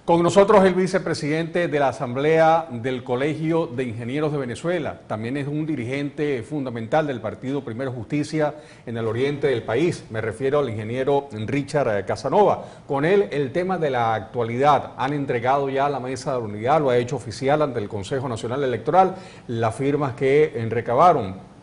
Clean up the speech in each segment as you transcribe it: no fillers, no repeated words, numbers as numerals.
Con nosotros el vicepresidente de la Asamblea del Colegio de Ingenieros de Venezuela. También es un dirigente fundamental del partido Primero Justicia en el oriente del país. Me refiero al ingeniero Richard Casanova. Con él el tema de la actualidad. Han entregado ya a la Mesa de la Unidad, lo ha hecho oficial ante el Consejo Nacional Electoral, las firmas que recabaron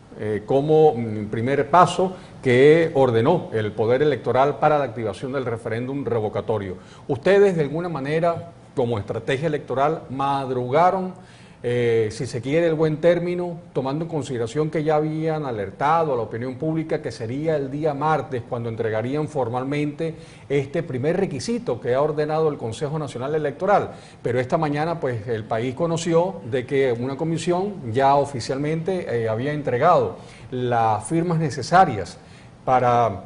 como primer paso que ordenó el Poder Electoral para la activación del referéndum revocatorio. Ustedes, de alguna manera, como estrategia electoral, madrugaron, si se quiere el buen término, tomando en consideración que ya habían alertado a la opinión pública que sería el día martes cuando entregarían formalmente este primer requisito que ha ordenado el Consejo Nacional Electoral. Pero esta mañana pues el país conoció de que una comisión ya oficialmente había entregado las firmas necesarias para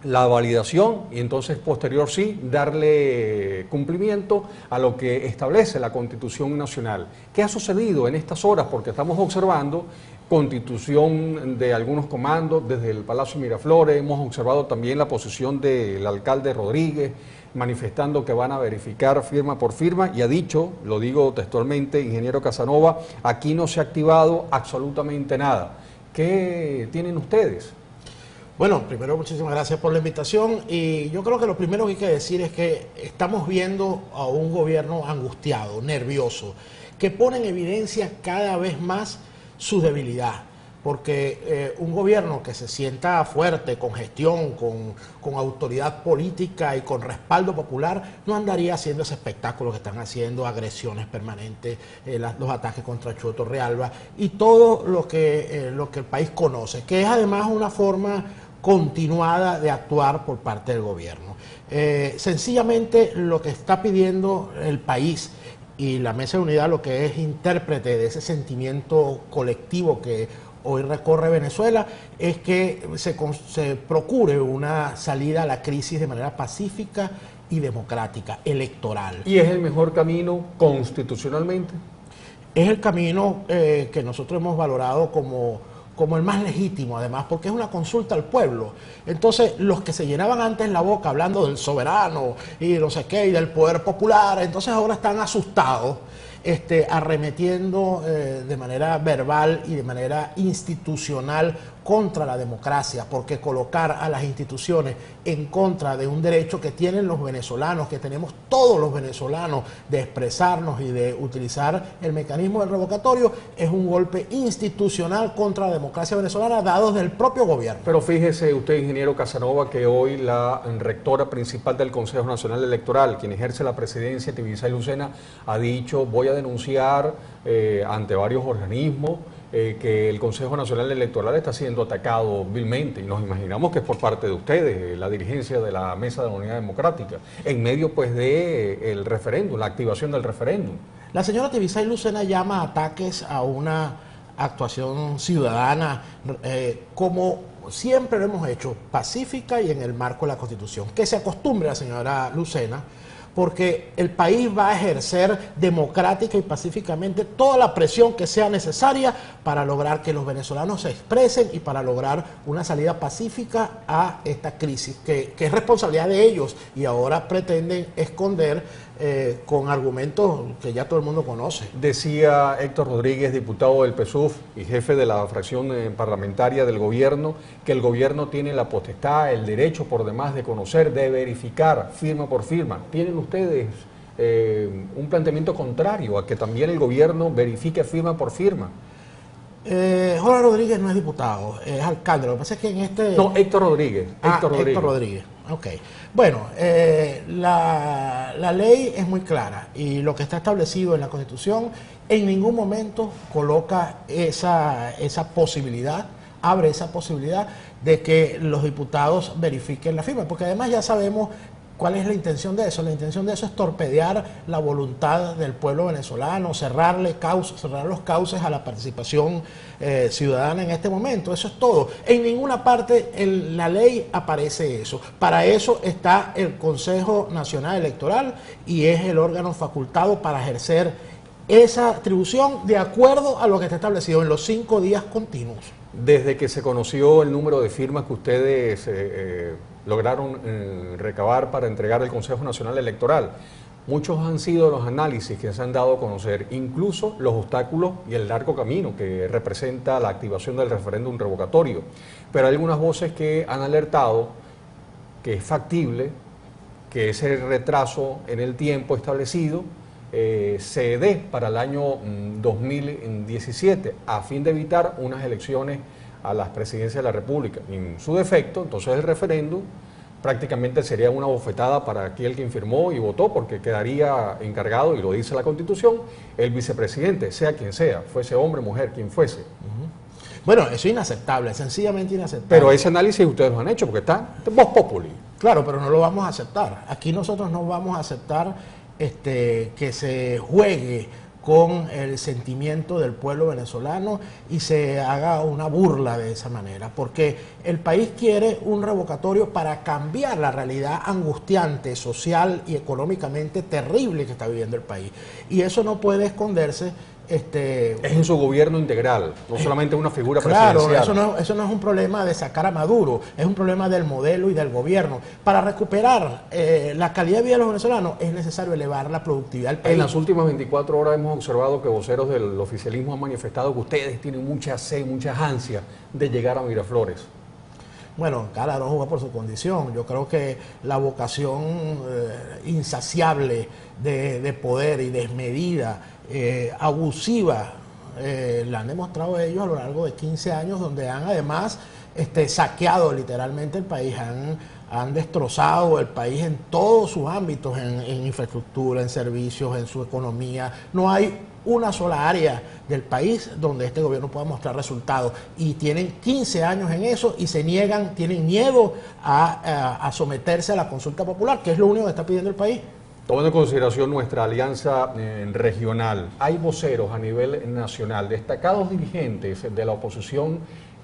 la validación y entonces posterior sí darle cumplimiento a lo que establece la Constitución Nacional. ¿Qué ha sucedido en estas horas? Porque estamos observando constitución de algunos comandos desde el Palacio Miraflores, hemos observado también la posición del alcalde Rodríguez manifestando que van a verificar firma por firma y ha dicho, lo digo textualmente, ingeniero Casanova, aquí no se ha activado absolutamente nada. ¿Qué tienen ustedes? Bueno, primero muchísimas gracias por la invitación y yo creo que lo primero que hay que decir es que estamos viendo a un gobierno angustiado, nervioso, que pone en evidencia cada vez más su debilidad, porque un gobierno que se sienta fuerte, con gestión, con autoridad política y con respaldo popular, no andaría haciendo ese espectáculo que están haciendo, agresiones permanentes, los ataques contra Chuo Torrealba y todo lo que el país conoce, que es además una forma continuada de actuar por parte del gobierno. Sencillamente lo que está pidiendo el país y la Mesa de Unidad, lo que es intérprete de ese sentimiento colectivo que hoy recorre Venezuela, es que se procure una salida a la crisis de manera pacífica y democrática, electoral. ¿Y es el mejor camino constitucionalmente? Es el camino que nosotros hemos valorado como el más legítimo, además, porque es una consulta al pueblo. Entonces, los que se llenaban antes la boca hablando del soberano y no sé qué, y del poder popular, entonces ahora están asustados, arremetiendo de manera verbal y de manera institucional contra la democracia, porque colocar a las instituciones en contra de un derecho que tienen los venezolanos, que tenemos todos los venezolanos, de expresarnos y de utilizar el mecanismo del revocatorio, es un golpe institucional contra la democracia venezolana dado del propio gobierno. Pero fíjese usted, ingeniero Casanova, que hoy la rectora principal del Consejo Nacional Electoral, quien ejerce la presidencia, Tibisay Lucena, ha dicho, voy a denunciar ante varios organismos que el Consejo Nacional Electoral está siendo atacado vilmente y nos imaginamos que es por parte de ustedes, la dirigencia de la Mesa de la Unidad Democrática, en medio pues del referéndum, la activación del referéndum. La señora Tibisay Lucena llama ataques a una actuación ciudadana como siempre lo hemos hecho, pacífica y en el marco de la Constitución. Que se acostumbre la señora Lucena, porque el país va a ejercer democrática y pacíficamente toda la presión que sea necesaria para lograr que los venezolanos se expresen y para lograr una salida pacífica a esta crisis, que es responsabilidad de ellos y ahora pretenden esconder con argumentos que ya todo el mundo conoce. Decía Héctor Rodríguez, diputado del PSUV y jefe de la fracción parlamentaria del gobierno, que el gobierno tiene la potestad, el derecho por demás de conocer, de verificar firma por firma. ¿Tienen ustedes un planteamiento contrario a que también el gobierno verifique firma por firma? Jorge Rodríguez no es diputado, es alcalde. Lo que pasa es que en este... No, Héctor Rodríguez. Héctor Rodríguez. Ok. Bueno, la ley es muy clara y lo que está establecido en la Constitución en ningún momento coloca esa posibilidad, abre esa posibilidad de que los diputados verifiquen la firma, porque además ya sabemos ¿cuál es la intención de eso? La intención de eso es torpedear la voluntad del pueblo venezolano, cerrar los cauces a la participación ciudadana en este momento. Eso es todo. En ninguna parte en la ley aparece eso. Para eso está el Consejo Nacional Electoral y es el órgano facultado para ejercer esa atribución de acuerdo a lo que está establecido en los 5 días continuos. Desde que se conoció el número de firmas que ustedes lograron recabar para entregar al Consejo Nacional Electoral, Muchos han sido los análisis que se han dado a conocer, incluso los obstáculos y el largo camino que representa la activación del referéndum revocatorio. Pero hay algunas voces que han alertado que es factible que ese retraso en el tiempo establecido se dé para el año 2017, a fin de evitar unas elecciones a las presidencias de la República. En su defecto, entonces el referéndum prácticamente sería una bofetada para aquel que firmó y votó, porque quedaría encargado, y lo dice la Constitución, el vicepresidente, sea quien sea, fuese hombre, mujer, quien fuese. Bueno, eso es inaceptable, sencillamente inaceptable. Pero ese análisis ustedes lo han hecho, porque está vox populi. Claro, pero no lo vamos a aceptar. Aquí nosotros no vamos a aceptar que se juegue con el sentimiento del pueblo venezolano y se haga una burla de esa manera, porque el país quiere un revocatorio para cambiar la realidad angustiante, social y económicamente terrible que está viviendo el país. Y eso no puede esconderse. Es en su gobierno integral, no solamente una figura presidencial. presidencial. Eso no es un problema de sacar a Maduro, es un problema del modelo y del gobierno. Para recuperar la calidad de vida de los venezolanos es necesario elevar la productividad del país. En las últimas 24 horas hemos observado que voceros del oficialismo han manifestado que ustedes tienen mucha sed, muchas ansias de llegar a Miraflores. Bueno, cada uno juega por su condición. Yo creo que la vocación insaciable de poder y desmedida, abusiva, la han demostrado ellos a lo largo de 15 años, donde han además saqueado literalmente el país, han destrozado el país en todos sus ámbitos, en infraestructura, en servicios, en su economía. No hay una sola área del país donde este gobierno pueda mostrar resultados, y tienen 15 años en eso y tienen miedo a someterse a la consulta popular, que es lo único que está pidiendo el país. Tomando en consideración nuestra alianza regional, hay voceros a nivel nacional, destacados dirigentes de la oposición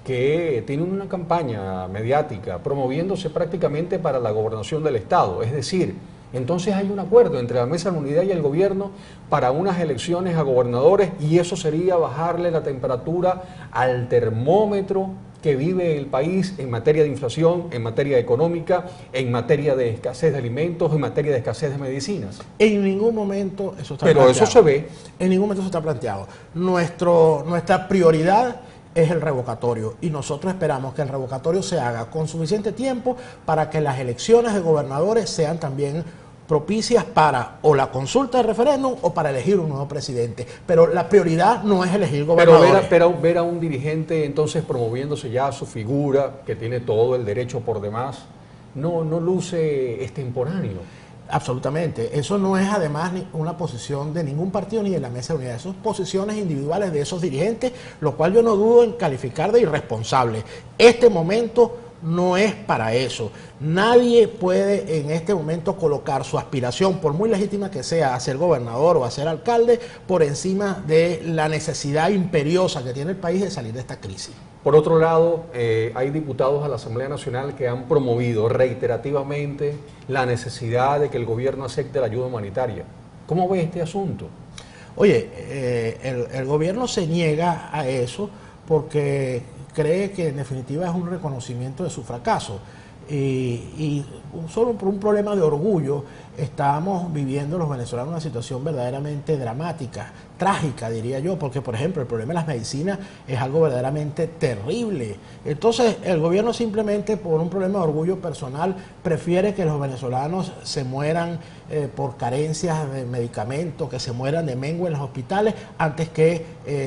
que tienen una campaña mediática promoviéndose prácticamente para la gobernación del Estado. Es decir, entonces hay un acuerdo entre la Mesa de la Unidad y el gobierno para unas elecciones a gobernadores, y eso sería bajarle la temperatura al termómetro que vive el país en materia de inflación, en materia económica, en materia de escasez de alimentos, en materia de escasez de medicinas. En ningún momento eso está planteado. Pero eso se ve. En ningún momento eso está planteado. Nuestra prioridad es el revocatorio, y nosotros esperamos que el revocatorio se haga con suficiente tiempo para que las elecciones de gobernadores sean también propicias para o la consulta de referéndum o para elegir un nuevo presidente. Pero la prioridad no es elegir gobernadores. Pero ver a un dirigente entonces promoviéndose ya a su figura, que tiene todo el derecho por demás, no luce extemporáneo. Absolutamente. Eso no es además una posición de ningún partido ni de la Mesa de Unidad. Son posiciones individuales de esos dirigentes, lo cual yo no dudo en calificar de irresponsable. Este momento no es para eso. Nadie puede en este momento colocar su aspiración, por muy legítima que sea, a ser gobernador o a ser alcalde, por encima de la necesidad imperiosa que tiene el país de salir de esta crisis. Por otro lado, hay diputados a la Asamblea Nacional que han promovido reiterativamente la necesidad de que el gobierno acepte la ayuda humanitaria. ¿Cómo ve este asunto? Oye, el gobierno se niega a eso porque cree que en definitiva es un reconocimiento de su fracaso. Y solo por un problema de orgullo estamos viviendo los venezolanos una situación verdaderamente dramática, trágica diría yo, porque por ejemplo el problema de las medicinas es algo verdaderamente terrible. Entonces el gobierno simplemente por un problema de orgullo personal prefiere que los venezolanos se mueran por carencias de medicamentos, que se mueran de mengue en los hospitales, antes que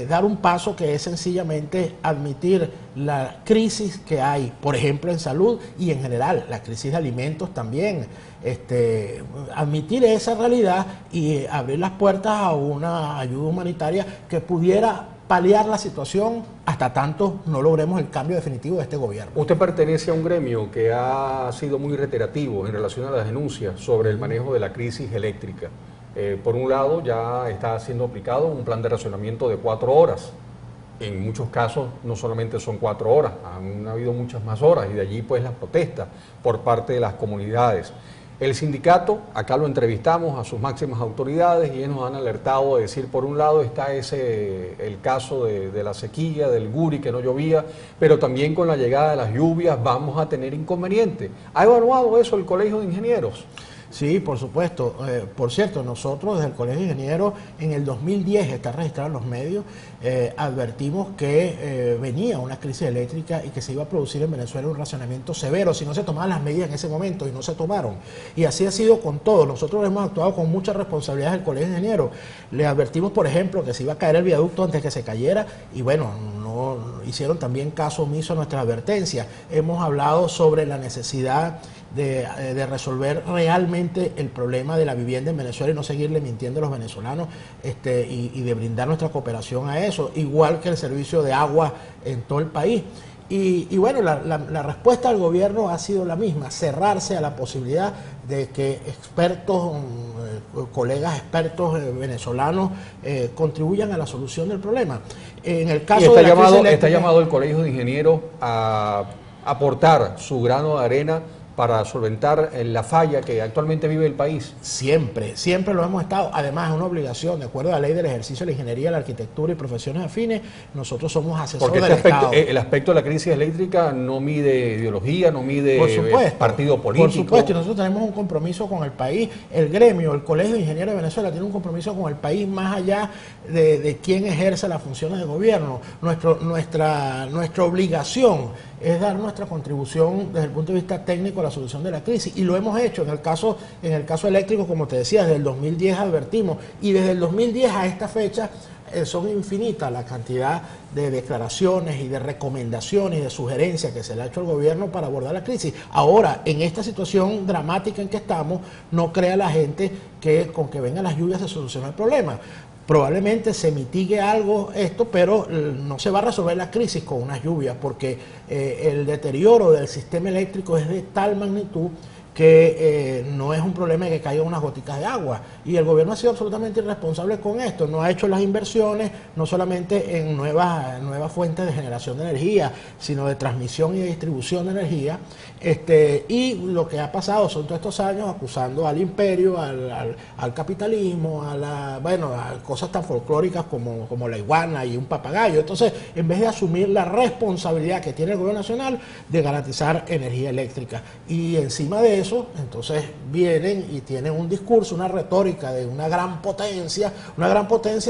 dar un paso que es sencillamente admitir la crisis que hay, por ejemplo en salud y en general, la crisis de alimentos también. Admitir esa realidad y abrir las puertas a una ayuda humanitaria que pudiera paliar la situación hasta tanto no logremos el cambio definitivo de este gobierno. Usted pertenece a un gremio que ha sido muy reiterativo en relación a las denuncias sobre el manejo de la crisis eléctrica. Por un lado, ya está siendo aplicado un plan de racionamiento de 4 horas. En muchos casos no solamente son 4 horas, han habido muchas más horas, y de allí pues las protestas por parte de las comunidades. El sindicato, acá lo entrevistamos a sus máximas autoridades y ellos nos han alertado de decir, por un lado está el caso de la sequía, del Guri, que no llovía, pero también con la llegada de las lluvias vamos a tener inconvenientes. ¿Ha evaluado eso el Colegio de Ingenieros? Sí, por supuesto. Por cierto, nosotros desde el Colegio de Ingenieros en el 2010, está registrado en los medios, advertimos que venía una crisis eléctrica y que se iba a producir en Venezuela un racionamiento severo si no se tomaban las medidas en ese momento, y no se tomaron. Y así ha sido con todo. Nosotros hemos actuado con mucha responsabilidad del Colegio de Ingenieros. Le advertimos, por ejemplo, que se iba a caer el viaducto antes que se cayera y bueno, no hicieron también caso omiso a nuestras advertencias. Hemos hablado sobre la necesidad de resolver realmente el problema de la vivienda en Venezuela y no seguirle mintiendo a los venezolanos, y de brindar nuestra cooperación a eso, igual que el servicio de agua en todo el país. Y bueno, la respuesta del gobierno ha sido la misma, cerrarse a la posibilidad de que expertos, colegas expertos venezolanos contribuyan a la solución del problema. En el caso de la crisis eléctrica, está llamado el Colegio de Ingenieros a aportar su grano de arena para solventar la falla que actualmente vive el país. Siempre lo hemos estado. Además, es una obligación, de acuerdo a la Ley del Ejercicio de la Ingeniería, la Arquitectura y Profesiones Afines, nosotros somos asesores del Estado. El aspecto de la crisis eléctrica no mide ideología, no mide partido político. Por supuesto, y nosotros tenemos un compromiso con el país. El gremio, el Colegio de Ingenieros de Venezuela, tiene un compromiso con el país más allá de quién ejerce las funciones de gobierno. Nuestra obligación es dar nuestra contribución desde el punto de vista técnico a la solución de la crisis, y lo hemos hecho en el caso eléctrico, como te decía, desde el 2010 advertimos, y desde el 2010 a esta fecha son infinitas la cantidad de declaraciones y de recomendaciones y de sugerencias que se le ha hecho al gobierno para abordar la crisis. Ahora, en esta situación dramática en que estamos, no crea la gente que con que vengan las lluvias se soluciona el problema. Probablemente se mitigue algo esto, pero no se va a resolver la crisis con unas lluvias, porque el deterioro del sistema eléctrico es de tal magnitud que no es un problema de que caigan unas goticas de agua, y el gobierno ha sido absolutamente irresponsable con esto. No ha hecho las inversiones, no solamente en nuevas fuentes de generación de energía, sino de transmisión y de distribución de energía, y lo que ha pasado son todos estos años acusando al imperio, al capitalismo, a cosas tan folclóricas como la iguana y un papagayo. Entonces, en vez de asumir la responsabilidad que tiene el gobierno nacional de garantizar energía eléctrica, y encima de eso, entonces vienen y tienen un discurso, una retórica de una gran potencia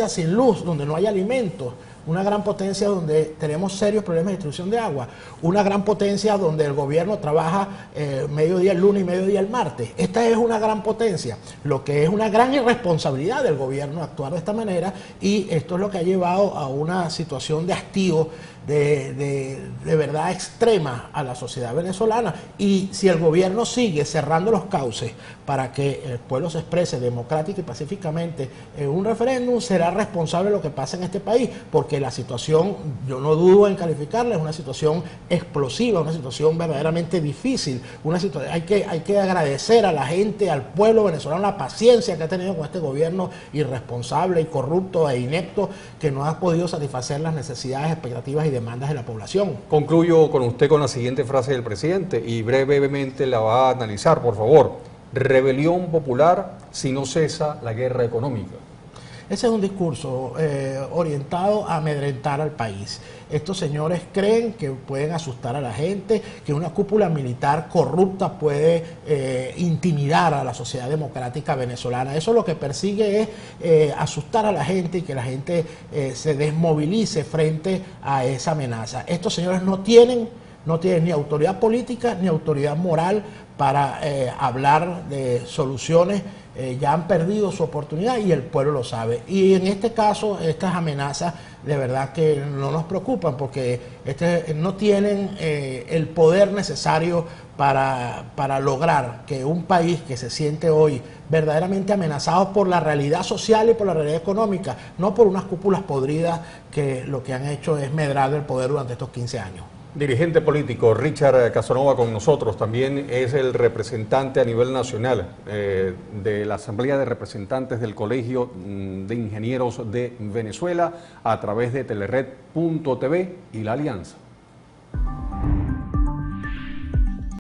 sin luz, donde no hay alimentos, una gran potencia donde tenemos serios problemas de distribución de agua, una gran potencia donde el gobierno trabaja mediodía el lunes y mediodía el martes. Esta es una gran potencia, lo que es una gran irresponsabilidad del gobierno actuar de esta manera, y esto es lo que ha llevado a una situación de hastío, de verdad extrema a la sociedad venezolana. Y si el gobierno sigue cerrando los cauces para que el pueblo se exprese democrática y pacíficamente en un referéndum, será responsable de lo que pasa en este país, porque la situación, yo no dudo en calificarla, es una situación explosiva, una situación verdaderamente difícil, hay que agradecer a la gente, al pueblo venezolano, la paciencia que ha tenido con este gobierno irresponsable y corrupto e inepto, que no ha podido satisfacer las necesidades, expectativas y demandas de la población. Concluyo con usted con la siguiente frase del presidente, y brevemente la va a analizar, por favor. Rebelión popular si no cesa la guerra económica. Ese es un discurso orientado a amedrentar al país. Estos señores creen que pueden asustar a la gente, que una cúpula militar corrupta puede intimidar a la sociedad democrática venezolana. Eso lo que persigue es asustar a la gente y que la gente se desmovilice frente a esa amenaza. Estos señores no tienen ni autoridad política ni autoridad moral para hablar de soluciones. Ya han perdido su oportunidad y el pueblo lo sabe. Y en este caso, estas amenazas de verdad que no nos preocupan, porque no tienen el poder necesario para lograr que un país que se siente hoy verdaderamente amenazado por la realidad social y por la realidad económica, no por unas cúpulas podridas que lo que han hecho es medrar el poder durante estos 15 años. Dirigente político Richard Casanova con nosotros, también es el representante a nivel nacional de la Asamblea de Representantes del Colegio de Ingenieros de Venezuela, a través de Telered.tv y La Alianza.